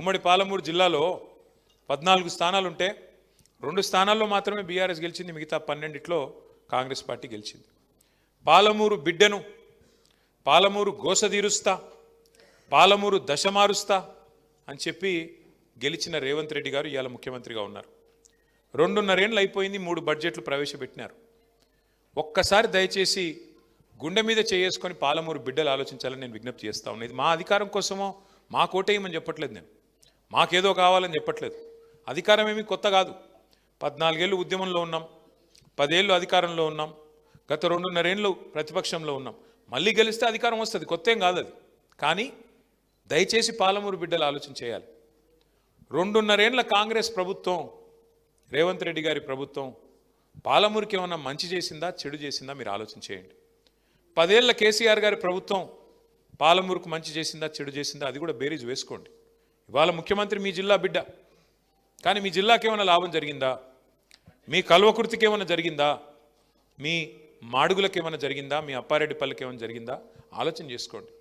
ఉమ్మడి పాలమూరు జిల్లాలో 14 స్థానాలుంటే 2 స్థానాల్లో మాత్రమే బీఆర్ఎస్ గెలిచింది, మిగతా 12లో కాంగ్రెస్ పార్టీ గెలిచింది. పాలమూరు బిడ్డను, పాలమూరు గోసదీరుస్తా, పాలమూరు దశ మారుస్తా అని చెప్పి గెలిచిన రేవంత్ రెడ్డి గారు ఇవాళ ముఖ్యమంత్రిగా ఉన్నారు. 2.5 ఏళ్ళు అయిపోయింది, 3 బడ్జెట్లు ప్రవేశపెట్టినారు. ఒక్కసారి దయచేసి గుండె మీద చేసుకొని పాలమూరు బిడ్డలు ఆలోచించాలని నేను విజ్ఞప్తి చేస్తా ఉన్నాను. ఇది మా అధికారం కోసమో మా కోటేయమని చెప్పట్లేదు, నేను మాకేదో కావాలని చెప్పట్లేదు. అధికారం ఏమీ కొత్త కాదు. 14 ఏళ్ళు ఉద్యమంలో ఉన్నాం, 10 ఏళ్ళు అధికారంలో ఉన్నాం, గత 2.5 ఏళ్ళు ప్రతిపక్షంలో ఉన్నాం. మళ్ళీ గెలిస్తే అధికారం వస్తుంది, కొత్త ఏం కాదు అది. కానీ దయచేసి పాలమూరు బిడ్డలు ఆలోచన చేయాలి. 2.5 ఏళ్ళ కాంగ్రెస్ ప్రభుత్వం, రేవంత్ రెడ్డి గారి ప్రభుత్వం పాలమూరుకి ఏమన్నా మంచి చేసిందా చెడు చేసిందా మీరు ఆలోచన చేయండి. 10 ఏళ్ళ కేసీఆర్ గారి ప్రభుత్వం పాలమూరుకు మంచి చేసిందా చెడు చేసిందా అది కూడా బేరీజ్ వేసుకోండి. ఇవాళ ముఖ్యమంత్రి మీ జిల్లా బిడ్డ, కానీ మీ జిల్లాకి ఏమైనా లాభం జరిగిందా? మీ కల్వకుర్తికి ఏమైనా జరిగిందా? మీ మాడుగులకు ఏమైనా జరిగిందా? మీ అప్పారెడ్డిపల్లికి ఏమైనా జరిగిందా? ఆలోచన చేసుకోండి.